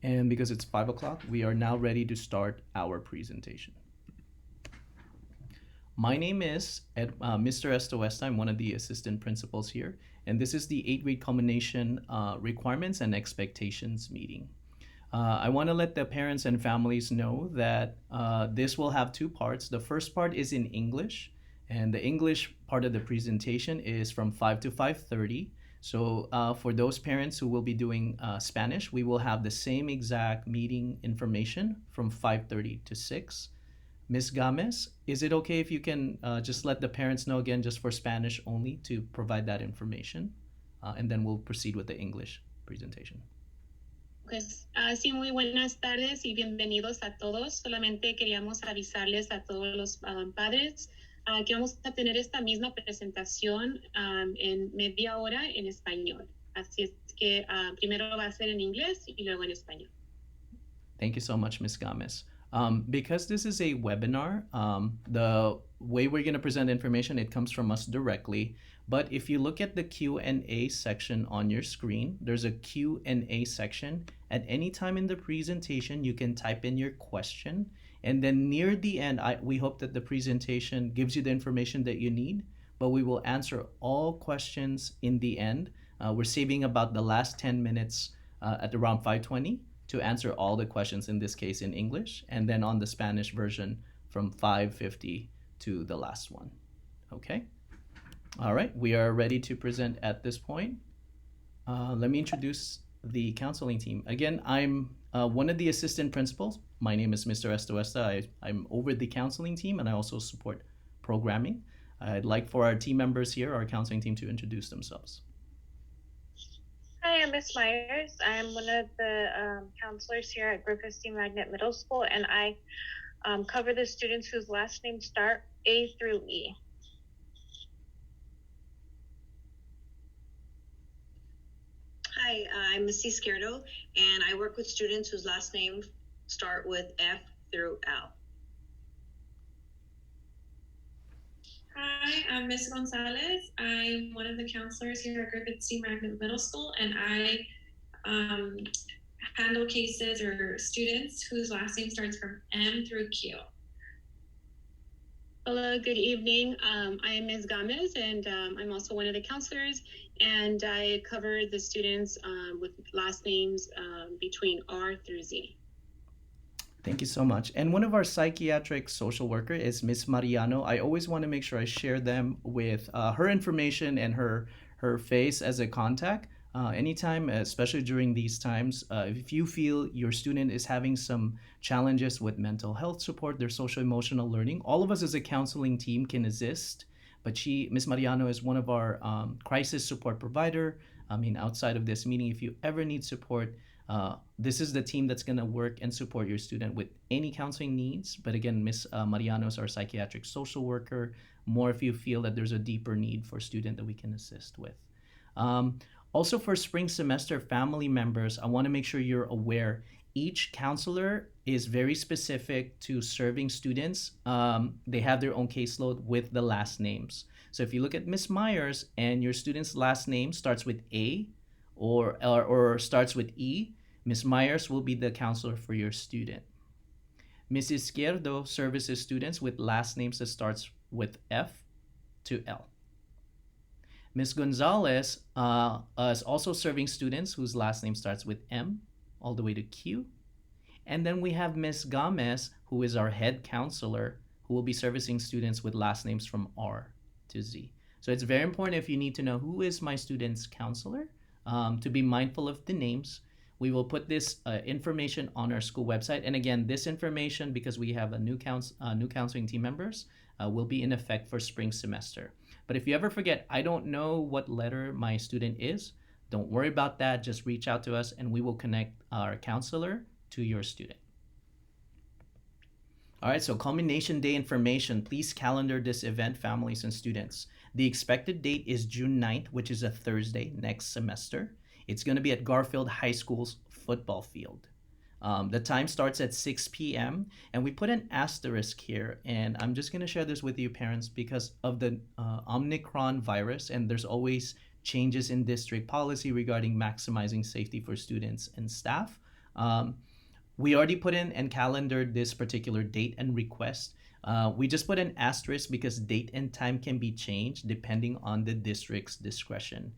And because it's 5 o'clock, we are now ready to start our presentation. My name is Mr. Estoesta. I'm one of the assistant principals here. And this is the 8th grade culmination requirements and expectations meeting. I want to let the parents and families know that this will have two parts. The first part is in English, and the English part of the presentation is from 5 to 5:30. So for those parents who will be doing Spanish, we will have the same exact meeting information from 5:30 to 6. Ms. Gomez, is it okay if you can just let the parents know again, just for Spanish only, to provide that information? And then we'll proceed with the English presentation. Pues sí, muy buenas tardes y bienvenidos a todos. Solamente queríamos avisarles a todos los padres que vamos a tener esta misma presentación en media hora en español. Así es que primero va a ser en inglés y luego en español. Thank you so much, Ms. Gomez. Because this is a webinar, the way we're going to present information, it comes from us directly. But if you look at the Q&A section on your screen, there's a Q&A section. At any time in the presentation, you can type in your question. And then near the end, we hope that the presentation gives you the information that you need, but we will answer all questions in the end. We're saving about the last 10 minutes at around 5:20 to answer all the questions, in this case in English, and then on the Spanish version from 5:50 to the last one. Okay? All right, we are ready to present at this point. Let me introduce the counseling team. Again, I'm one of the assistant principals. My name is Mr. Estoesta. I'm over the counseling team, and I also support programming. I'd like for our team members here, our counseling team, to introduce themselves. Hi, I'm Miss Myers. I'm one of the counselors here at Griffith C. Magnet Middle School, and I cover the students whose last names start A through E. Hi, I'm Missy Izquierdo, and I work with students whose last names start with F through L. Hi, I'm Miss Gonzalez. I'm one of the counselors here at Griffith C. Magnet Middle School, and I handle cases or students whose last name starts from M through Q. Hello, good evening. I am Ms. Gomez, and I'm also one of the counselors, and I cover the students with last names between R through Z. Thank you so much. And one of our psychiatric social worker is Miss Mariano. I always want to make sure I share them with her information and her face as a contact. Anytime, especially during these times, if you feel your student is having some challenges with mental health support, their social emotional learning, all of us as a counseling team can assist. But Miss Mariano, is one of our crisis support provider. I mean, outside of this meeting, if you ever need support, this is the team that's going to work and support your student with any counseling needs. But again, Miss Mariano is our psychiatric social worker, more if you feel that there's a deeper need for a student that we can assist with. Also, for spring semester family members, I want to make sure you're aware each counselor is very specific to serving students. They have their own caseload with the last names. So if you look at Miss Myers and your student's last name starts with A or starts with E, Miss Myers will be the counselor for your student. Miss Izquierdo services students with last names that starts with F to L. Ms. Gonzalez is also serving students whose last name starts with M all the way to Q. And then we have Ms. Gomez, who is our head counselor, who will be servicing students with last names from R to Z. So it's very important, if you need to know who is my student's counselor, to be mindful of the names. We will put this information on our school website. And again, this information, because we have a new counseling team members, will be in effect for spring semester. But if you ever forget, I don't know what letter my student is, don't worry about that. Just reach out to us and we will connect our counselor to your student. All right, so Culmination Day information. Please calendar this event, families and students. The expected date is June 9th, which is a Thursday next semester. It's going to be at Garfield High School's football field. The time starts at 6 p.m. and we put an asterisk here, and I'm just going to share this with you parents because of the Omicron virus, and there's always changes in district policy regarding maximizing safety for students and staff. Um, we already put in and calendared this particular date and request. We just put an asterisk because date and time can be changed depending on the district's discretion.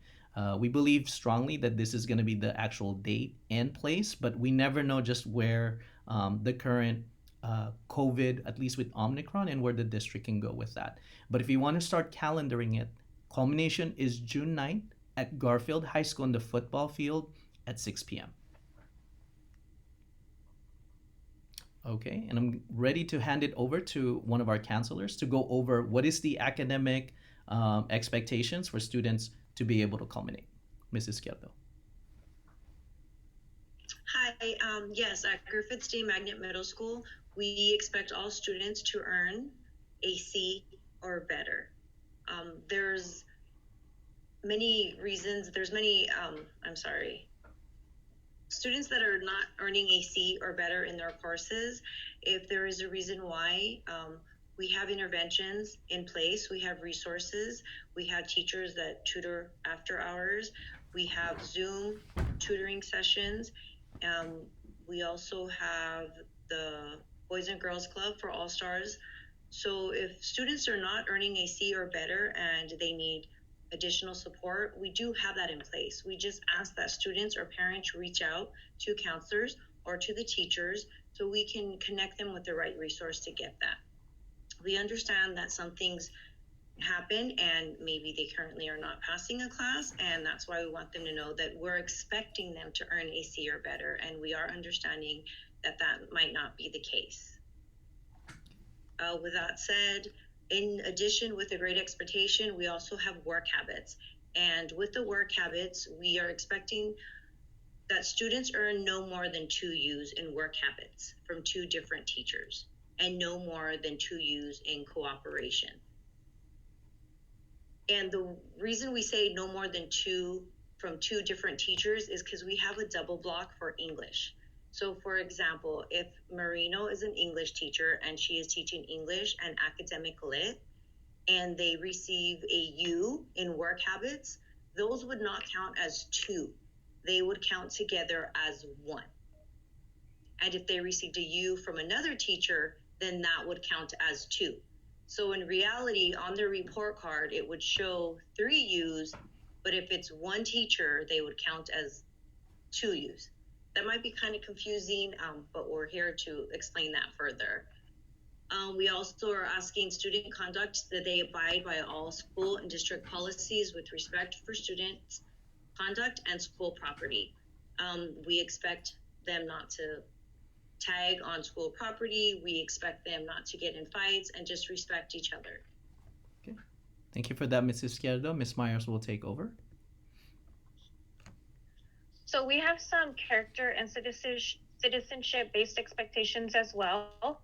We believe strongly that this is going to be the actual date and place, but we never know just where the current COVID, at least with Omicron, and where the district can go with that. But if you want to start calendaring it, culmination is June 9th at Garfield High School in the football field at 6 p.m. Okay, and I'm ready to hand it over to one of our counselors to go over what is the academic expectations for students to be able to culminate. Mrs. Izquierdo. Hi, yes, at Griffith State Magnet Middle School, we expect all students to earn a C or better. There's many reasons, students that are not earning a C or better in their courses. If there is a reason why, we have interventions in place, we have resources, we have teachers that tutor after hours, we have Zoom tutoring sessions. We also have the Boys and Girls Club for All Stars. So if students are not earning a C or better and they need additional support, we do have that in place. We just ask that students or parents reach out to counselors or to the teachers so we can connect them with the right resource to get that. We understand that some things happen and maybe they currently are not passing a class, and that's why we want them to know that we're expecting them to earn a C or better, and we are understanding that that might not be the case. With that said, in addition, with the great expectation, we also have work habits. And with the work habits, we are expecting that students earn no more than 2 U's in work habits from 2 different teachers, and no more than 2 U's in cooperation. And the reason we say no more than 2 from 2 different teachers is because we have a double block for English. So for example, if Marino is an English teacher and she is teaching English and academic lit, and they receive a U in work habits, those would not count as 2. They would count together as 1. And if they received a U from another teacher, then that would count as 2. So in reality, on their report card, it would show 3 U's, but if it's 1 teacher, they would count as 2 U's. That might be kind of confusing, but we're here to explain that further. We also are asking student conduct that they abide by all school and district policies with respect for students' conduct and school property. We expect them not to tag on school property. We expect them not to get in fights and just respect each other. Okay. Thank you for that, Mrs. Izquierdo. Ms. Myers will take over. So we have some character and citizenship-based expectations as well.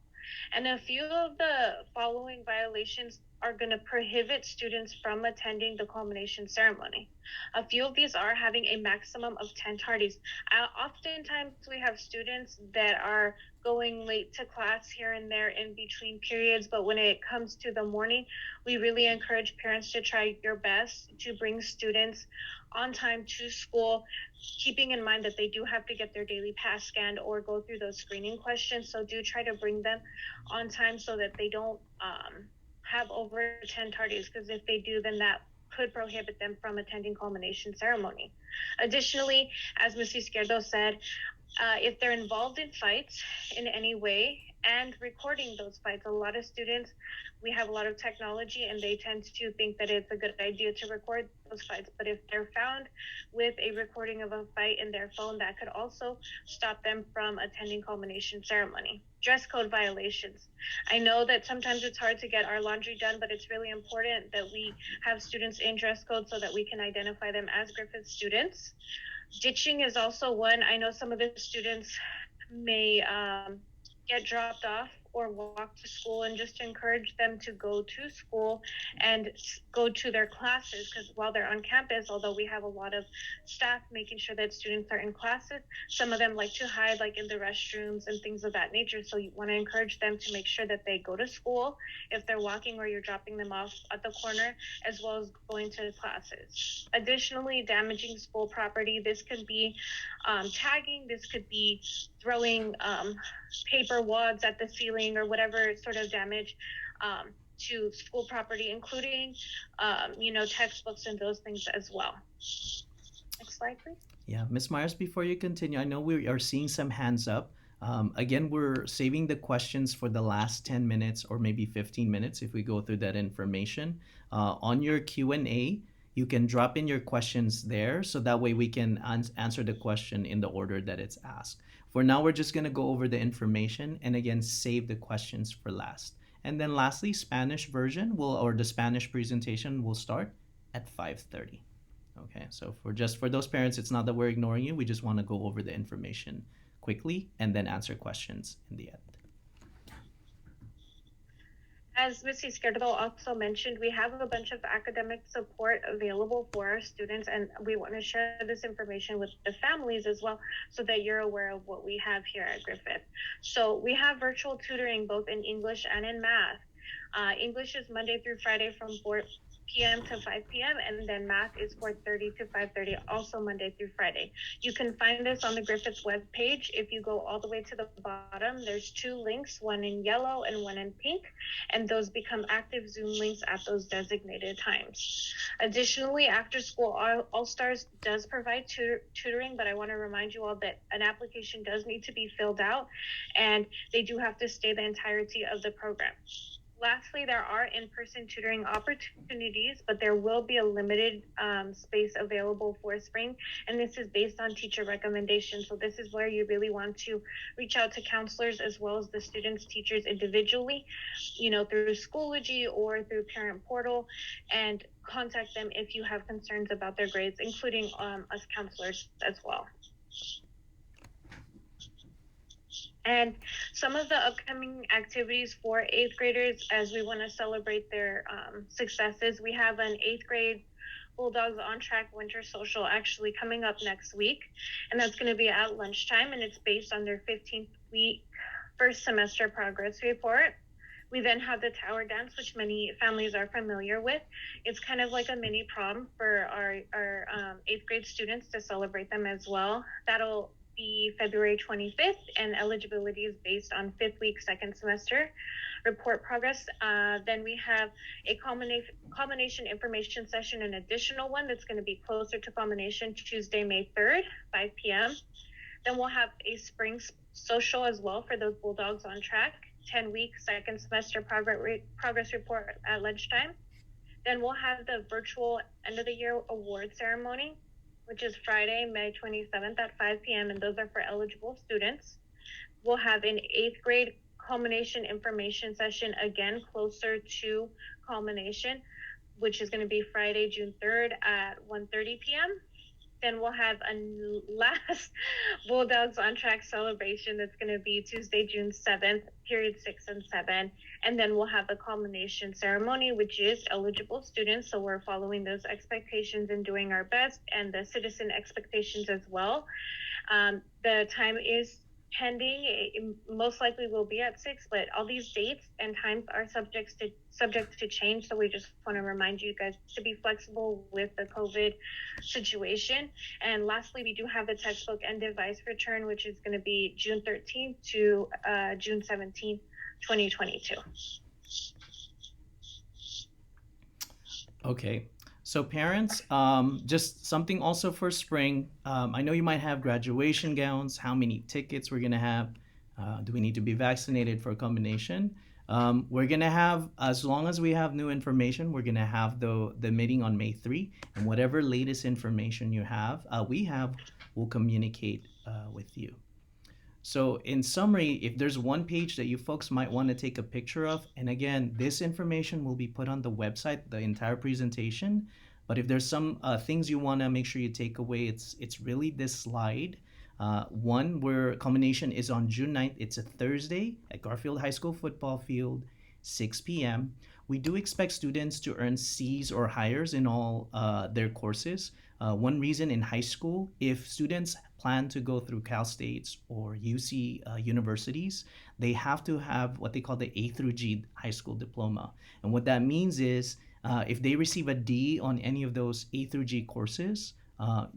And a few of the following violations are going to prohibit students from attending the culmination ceremony. A few of these are having a maximum of 10 tardies. Oftentimes we have students that are going late to class here and there in between periods, but when it comes to the morning, we really encourage parents to try your best to bring students on time to school, keeping in mind that they do have to get their daily pass scanned or go through those screening questions. So do try to bring them on time so that they don't have over 10 tardies, because if they do, then that could prohibit them from attending culmination ceremony. Additionally, as Ms. Izquierdo said, if they're involved in fights in any way and recording those fights, a lot of students, we have a lot of technology and they tend to think that it's a good idea to record those fights. But if they're found with a recording of a fight in their phone, that could also stop them from attending culmination ceremony. Dress code violations. I know that sometimes it's hard to get our laundry done, but it's really important that we have students in dress code so that we can identify them as Griffith students. Ditching is also one. I know some of the students may get dropped off or walk to school, and just encourage them to go to school and go to their classes, because while they're on campus, although we have a lot of staff making sure that students are in classes, some of them like to hide like in the restrooms and things of that nature. So you want to encourage them to make sure that they go to school if they're walking or you're dropping them off at the corner, as well as going to classes. Additionally, damaging school property. This could be tagging, this could be throwing paper wads at the ceiling or whatever sort of damage to school property, including, textbooks and those things as well. Next slide, please. Yeah, Ms. Myers, before you continue, I know we are seeing some hands up. Again, we're saving the questions for the last 10 minutes or maybe 15 minutes if we go through that information. On your Q&A, you can drop in your questions there so that way we can answer the question in the order that it's asked. For now, we're just going to go over the information and again, save the questions for last. And then lastly, Spanish version or the Spanish presentation will start at 5:30. Okay, so for those parents, it's not that we're ignoring you. We just want to go over the information quickly and then answer questions in the end. As Ms. Izquierdo also mentioned, we have a bunch of academic support available for our students, and we want to share this information with the families as well so that you're aware of what we have here at Griffith. So we have virtual tutoring both in English and in math. English is Monday through Friday from 4 p.m. to 5 p.m. and then math is 4:30 to 5:30, also Monday through Friday. You can find this on the Griffith's webpage. If you go all the way to the bottom, there's two links, one in yellow and one in pink, and those become active Zoom links at those designated times. Additionally, After School All Stars does provide tutoring, but I want to remind you all that an application does need to be filled out, and they do have to stay the entirety of the program. Lastly, there are in-person tutoring opportunities, but there will be a limited space available for spring, and this is based on teacher recommendations. So this is where you really want to reach out to counselors as well as the students, teachers individually, through Schoology or through Parent Portal, and contact them if you have concerns about their grades, including us counselors as well. And some of the upcoming activities for 8th graders, as we want to celebrate their successes, we have an 8th grade Bulldogs on Track Winter Social actually coming up next week. And that's going to be at lunchtime, and it's based on their 15th week first semester progress report. We then have the Tower Dance, which many families are familiar with. It's kind of like a mini prom for our 8th grade students to celebrate them as well. That'll be February 25th, and eligibility is based on 5th week second semester report progress. Then we have a culmination information session, an additional one that's going to be closer to culmination, Tuesday, May 3rd, 5 p.m. Then we'll have a spring social as well for those Bulldogs on Track, 10-week second semester progress report at lunchtime. Then we'll have the virtual end of the year award ceremony, which is Friday, May 27th at 5 p.m., and those are for eligible students. We'll have an 8th grade culmination information session, again, closer to culmination, which is going to be Friday, June 3rd at 1:30 p.m. Then we'll have a last Bulldogs on Track celebration that's going to be Tuesday, June 7th, period 6 and 7. And then we'll have the culmination ceremony, which is eligible students. So we're following those expectations and doing our best, and the citizen expectations as well. The time is pending. It most likely will be at 6, but all these dates and times are subject to change. So we just want to remind you guys to be flexible with the COVID situation. And lastly, we do have the textbook and device return, which is going to be June 13th to June 17th, 2022. Okay. So parents, just something also for spring. I know you might have graduation gowns. How many tickets we're gonna have? Do we need to be vaccinated for a combination? We're gonna have, as long as we have new information, we're gonna have the meeting on May 3, and whatever latest information you have, we'll communicate with you. So in summary, if there's one page that you folks might want to take a picture of, and again, this information will be put on the website, the entire presentation. But if there's some things you want to make sure you take away, it's really this slide. One where culmination is on June 9th. It's a Thursday at Garfield High School football field, 6 p.m. We do expect students to earn C's or higher in all their courses. One reason in high school, if students plan to go through Cal States or UC universities, they have to have what they call the A through G high school diploma. And what that means is if they receive a D on any of those A through G courses,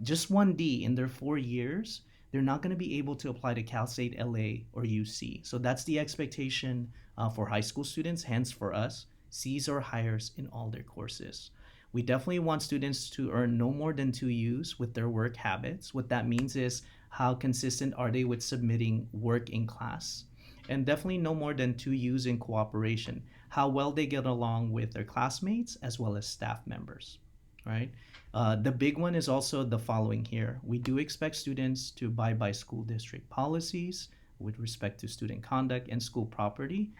just one D in their 4 years, they're not going to be able to apply to Cal State LA or UC. So that's the expectation for high school students, hence for us, C's or higher in all their courses. We definitely want students to earn no more than 2 U's with their work habits. What that means is how consistent are they with submitting work in class? And definitely no more than 2 U's in cooperation, how well they get along with their classmates as well as staff members, right? The big one is also the following here. We do expect students to abide by school district policies with respect to student conduct and school property.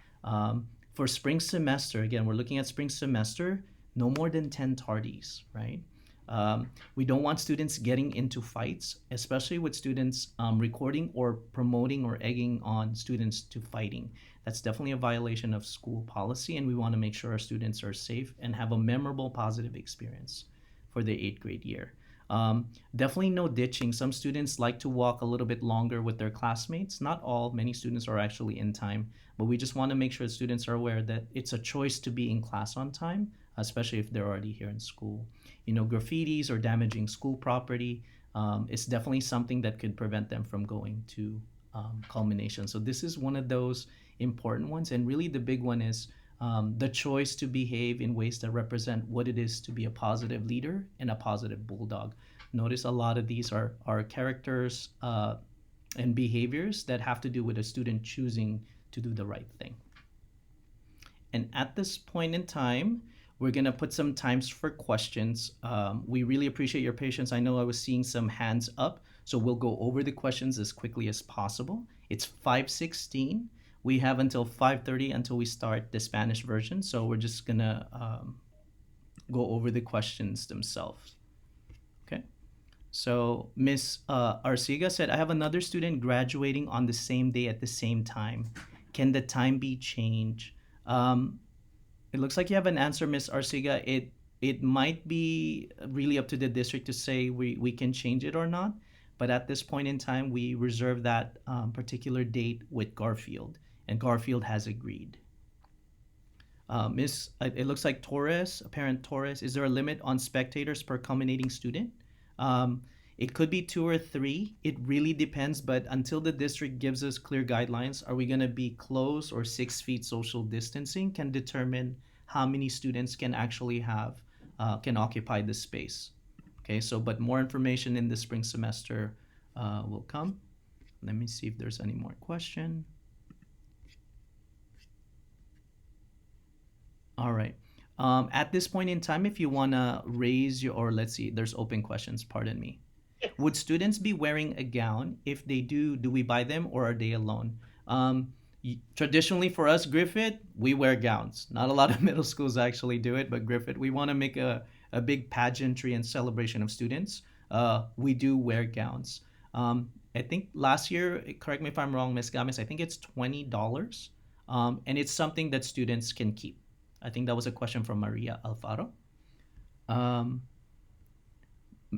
For spring semester, again, we're looking at spring semester, no more than 10 tardies, right? We don't want students getting into fights, especially with students recording or promoting or egging on students to fighting. That's definitely a violation of school policy, and we want to make sure our students are safe and have a memorable, positive experience for the 8th grade year. Definitely no ditching. Some students like to walk a little bit longer with their classmates. Not all, many students are actually in time, but we just want to make sure students are aware that it's a choice to be in class on time, especially if they're already here in school. Graffitis or damaging school property is definitely something that could prevent them from going to culmination. So this is one of those important ones, and really the big one is the choice to behave in ways that represent what it is to be a positive leader and a positive bulldog. Notice a lot of these are characters and behaviors that have to do with a student choosing to do the right thing. And at this point in time, we're going to put some times for questions. We really appreciate your patience. I know I was seeing some hands up, so we'll go over the questions as quickly as possible. It's 5:16. We have until 5:30 until we start the Spanish version, so we're just going to go over the questions themselves. Okay. So Miss Arciga said, I have another student graduating on the same day at the same time. Can the time be changed? It looks like you have an answer, Miss Arciga. It might be really up to the district to say we can change it or not. But at this point in time, we reserve that particular date with Garfield, and Garfield has agreed. It looks like Torres, apparent Torres, is there a limit on spectators per culminating student? It could be 2 or 3. It really depends, but until the district gives us clear guidelines, are we going to be close or 6 feet social distancing can determine how many students can actually can occupy the space. Okay, so but more information in the spring semester will come. Let me see if there's any more question. All right. At this point in time, if you want to raise or let's see, there's open questions, pardon me. Yes. Would students be wearing a gown? If they do we buy them or are they alone? Traditionally for us, Griffith, we wear gowns. Not a lot of middle schools actually do it, but Griffith, we want to make a big pageantry and celebration of students. We do wear gowns. I think last year, correct me if I'm wrong, Ms. Gamis, I think it's $20. And it's something that students can keep. I think that was a question from Maria Alfaro.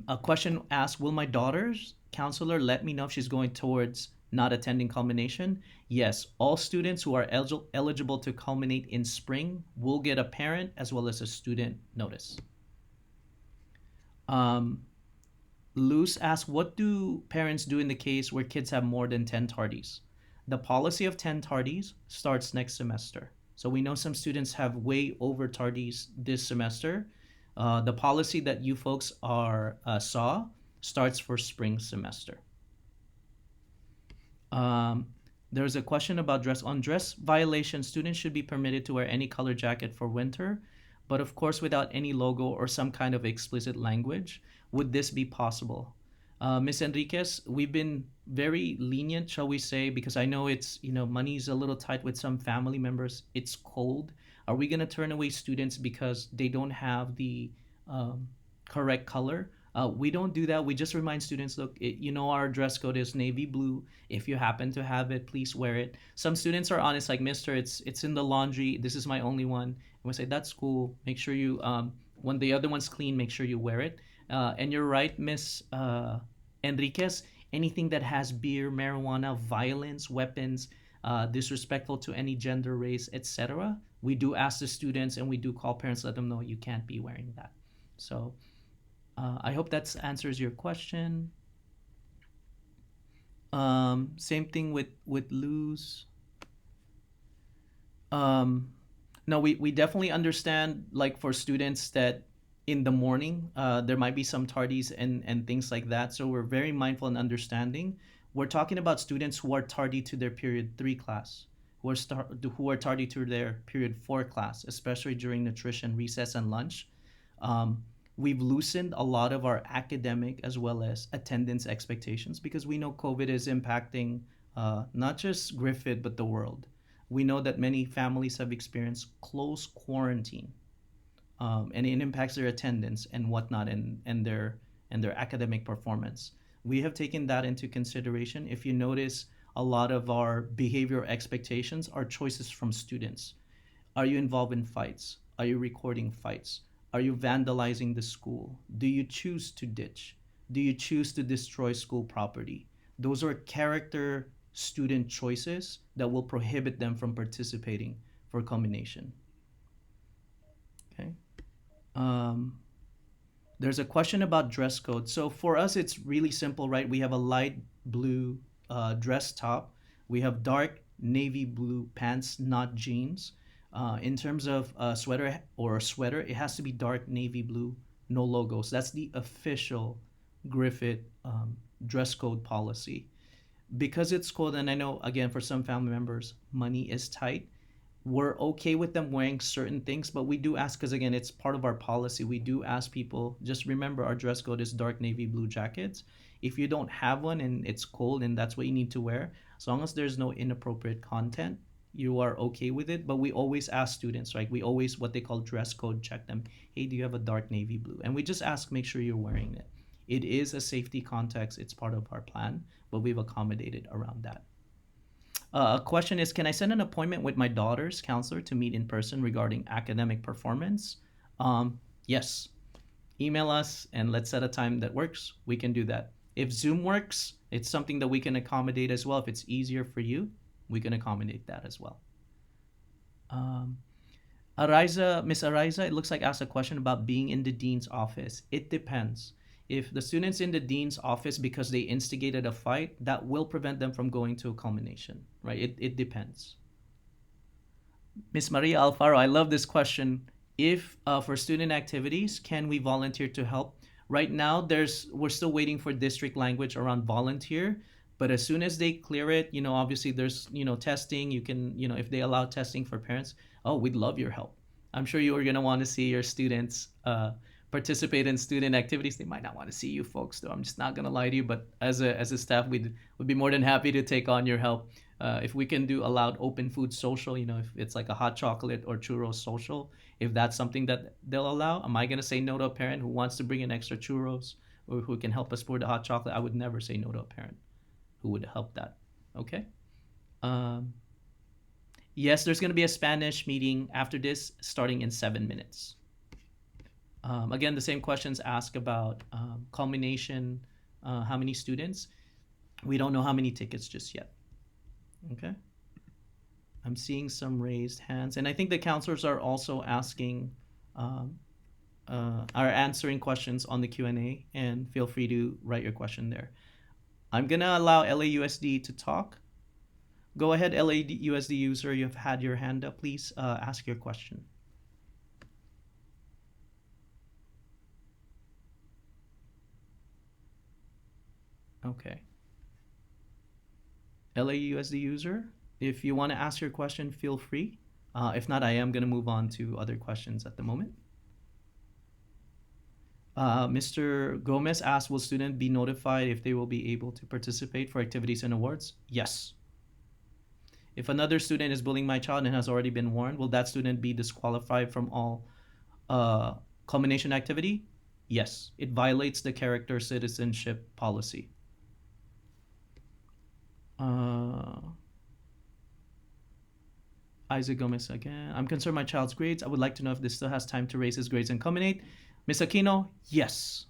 A question asked, will my daughter's counselor let me know if she's going towards not attending culmination? Yes, all students who are eligible to culminate in spring will get a parent as well as a student notice. Luz asked, what do parents do in the case where kids have more than 10 tardies? The policy of 10 tardies starts next semester. So we know some students have way over tardies this semester. The policy that you folks saw starts for spring semester. There's a question about dress violation. Students should be permitted to wear any color jacket for winter, but of course without any logo or some kind of explicit language. Would this be possible? Ms. Enriquez, we've been very lenient, shall we say, because I know it's, money's a little tight with some family members. It's cold. Are we going to turn away students because they don't have the correct color? We don't do that. We just remind students, look, our dress code is navy blue. If you happen to have it, please wear it. Some students are honest, like, Mister, it's in the laundry. This is my only one. And we say, that's cool. Make sure you, when the other one's clean, make sure you wear it. And you're right, Miss Enriquez. Anything that has beer, marijuana, violence, weapons, disrespectful to any gender, race, etc., we do ask the students and we do call parents, let them know you can't be wearing that. So I hope that answers your question. Same thing with Luz. Um, no, we definitely understand, like, for students that in the morning there might be some tardies and things like that. So we're very mindful and understanding. We're talking about students who are tardy to their period 3 class, who are tardy to their period 4 class, especially during nutrition, recess, and lunch. Um, we've loosened a lot of our academic as well as attendance expectations because we know COVID is impacting not just Griffith but the world. We know that many families have experienced close quarantine, and it impacts their attendance and whatnot, and their academic performance. We have taken that into consideration. If you notice, a lot of our behavior expectations are choices from students. Are you involved in fights? Are you recording fights? Are you vandalizing the school? Do you choose to ditch? Do you choose to destroy school property? Those are character student choices that will prohibit them from participating for culmination. Okay. Um, there's a question about dress code. So for us, it's really simple, right? We have a light blue dress top. We have dark navy blue pants, not jeans. In terms of sweater, it has to be dark navy blue, no logos. That's the official Griffith dress code policy. Because it's cold, and I know, again, for some family members, money is tight. We're okay with them wearing certain things, but we do ask, because again, it's part of our policy. We do ask people, just remember our dress code is dark navy blue jackets. If you don't have one and it's cold and that's what you need to wear, as long as there's no inappropriate content, you are okay with it. But we always ask students, right? We always, what they call, dress code check them. Hey, do you have a dark navy blue? And we just ask, make sure you're wearing it. It is a safety context. It's part of our plan, but we've accommodated around that. A question is, can I send an appointment with my daughter's counselor to meet in person regarding academic performance? Yes. Email us and let's set a time that works. We can do that. If Zoom works, it's something that we can accommodate as well. If it's easier for you, we can accommodate that as well. Um, Miss Ariza, it looks like, asked a question about being in the dean's office. It depends. If the student's in the dean's office because they instigated a fight, that will prevent them from going to a culmination, right? It depends. Miss Maria Alfaro, I love this question. If for student activities, can we volunteer to help? Right now, we're still waiting for district language around volunteer, but as soon as they clear it, obviously there's testing. You can, if they allow testing for parents, oh, we'd love your help. I'm sure you are gonna want to see your students participate in student activities. They might not want to see you folks, though. I'm just not gonna lie to you. But as a staff, would be more than happy to take on your help. If we can do allowed open food social, if it's like a hot chocolate or churros social, if that's something that they'll allow, am I gonna say no to a parent who wants to bring in extra churros or who can help us pour the hot chocolate? I would never say no to a parent who would help that. Okay. Um, yes, there's gonna be a Spanish meeting after this, starting in 7 minutes. Again, the same questions asked about culmination, how many students. We don't know how many tickets just yet. Okay. I'm seeing some raised hands, and I think the counselors are also asking, are answering questions on the Q&A, and feel free to write your question there. I'm gonna allow LAUSD to talk. Go ahead, LAUSD user, you've had your hand up. Please ask your question. Okay. LAUSD user, if you want to ask your question, feel free. If not, I am going to move on to other questions at the moment. Mr. Gomez asked, will students be notified if they will be able to participate for activities and awards? Yes. If another student is bullying my child and has already been warned, will that student be disqualified from all culmination activity? Yes, it violates the character citizenship policy. Uh, Isaac Gomez again. I'm concerned my child's grades. I would like to know if this still has time to raise his grades and culminate. Miss Aquino, yes.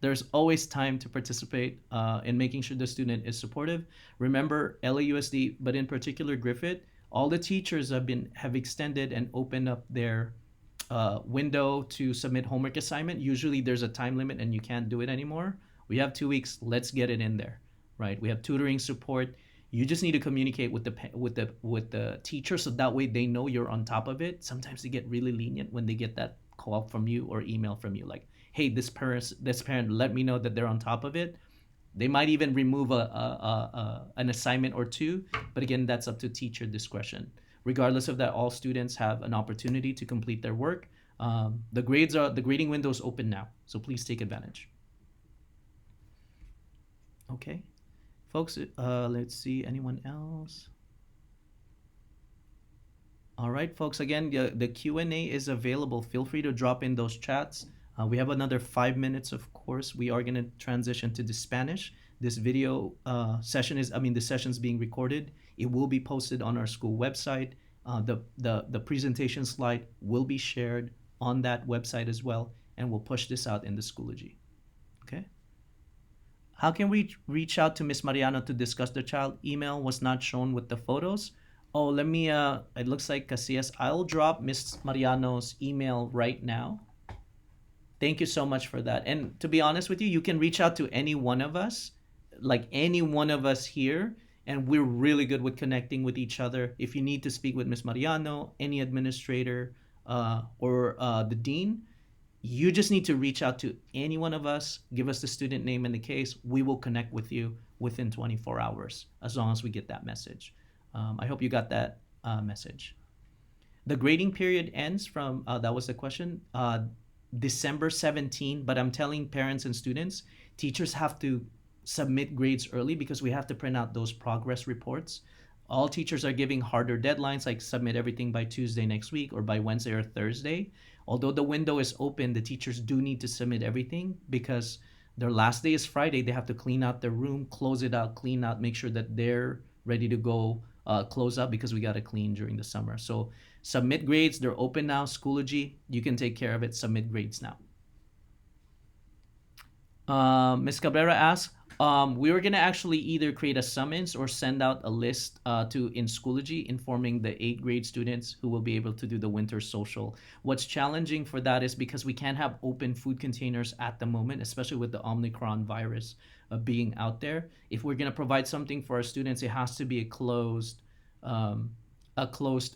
There's always time to participate in making sure the student is supportive. Remember, LAUSD, but in particular Griffith, all the teachers have extended and opened up their window to submit homework assignment. Usually there's a time limit and you can't do it anymore. We have 2 weeks. Let's get it in there, right? We have tutoring support. You just need to communicate with the teacher so that way they know you're on top of it. Sometimes they get really lenient when they get that call from you or email from you, like, hey, this parent let me know that they're on top of it. They might even remove an assignment or two, but again, that's up to teacher discretion. Regardless of that, all students have an opportunity to complete their work. The grading window is open now, so please take advantage. Okay, folks. Let's see. Anyone else? All right, folks. Again, the Q&A is available. Feel free to drop in those chats. We have another 5 minutes, of course. We are going to transition to the Spanish. This video the session's being recorded. It will be posted on our school website. The presentation slide will be shared on that website as well, and we'll push this out in the Schoology. Okay? How can we reach out to Miss Mariano to discuss the child? Email was not shown with the photos. Oh, let me, it looks like Casillas. I'll drop Miss Mariano's email right now. Thank you so much for that. And to be honest with you, you can reach out to any one of us, like any one of us here, and we're really good with connecting with each other. If you need to speak with Miss Mariano, any administrator, or the dean, you just need to reach out to any one of us, give us the student name and the case. We will connect with you within 24 hours, as long as we get that message. I hope you got that message. The grading period ends from, that was the question, December 17, but I'm telling parents and students, teachers have to submit grades early because we have to print out those progress reports. All teachers are giving harder deadlines, like submit everything by Tuesday next week or by Wednesday or Thursday. Although the window is open, the teachers do need to submit everything because their last day is Friday. They have to clean out their room, close it out, clean out, make sure that they're ready to go close out because we got to clean during the summer. So submit grades. They're open now. Schoology, you can take care of it. Submit grades now. Ms. Cabrera asks, we were going to actually either create a summons or send out a list in Schoology informing the 8th grade students who will be able to do the winter social. What's challenging for that is because we can't have open food containers at the moment, especially with the Omicron virus being out there. If we're going to provide something for our students, it has to be a closed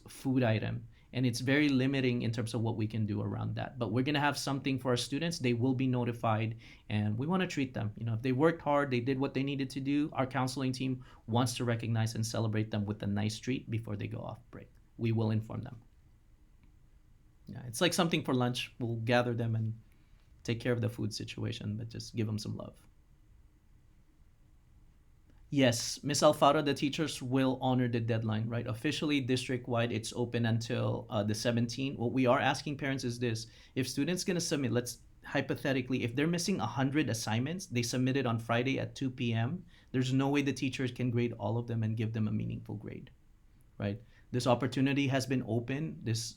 food item. And it's very limiting in terms of what we can do around that. But we're going to have something for our students. They will be notified, and we want to treat them. If they worked hard, they did what they needed to do, our counseling team wants to recognize and celebrate them with a nice treat before they go off break. We will inform them. Yeah, it's like something for lunch. We'll gather them and take care of the food situation, but just give them some love. Yes, Ms. Alfaro, the teachers will honor the deadline, right? Officially, district-wide, it's open until the 17th. What we are asking parents is this. If students going to submit, let's hypothetically, if they're missing 100 assignments, they submit it on Friday at 2 p.m., there's no way the teachers can grade all of them and give them a meaningful grade, right? This opportunity has been open. This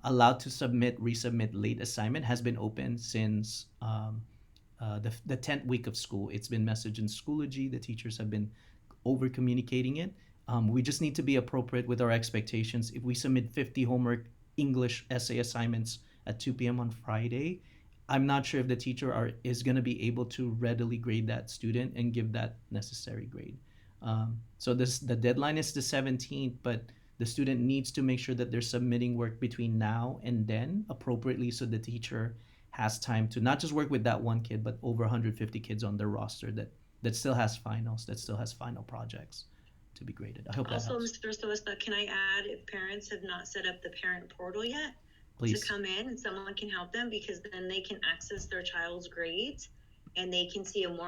allowed to resubmit late assignment has been open since the 10th week of school. It's been messaged in Schoology. The teachers have been over communicating it. We just need to be appropriate with our expectations. If we submit 50 homework English essay assignments at 2 p.m. on Friday, I'm not sure if the teacher is going to be able to readily grade that student and give that necessary grade. So the deadline is the 17th, but the student needs to make sure that they're submitting work between now and then appropriately so the teacher has time to not just work with that one kid, but over 150 kids on their roster that still has finals, that still has final projects to be graded. I hope that Also, helps. Mr. Soesta, can I add, if parents have not set up the parent portal yet, Please. to come in and someone can help them, because then they can access their child's grades and they can see a more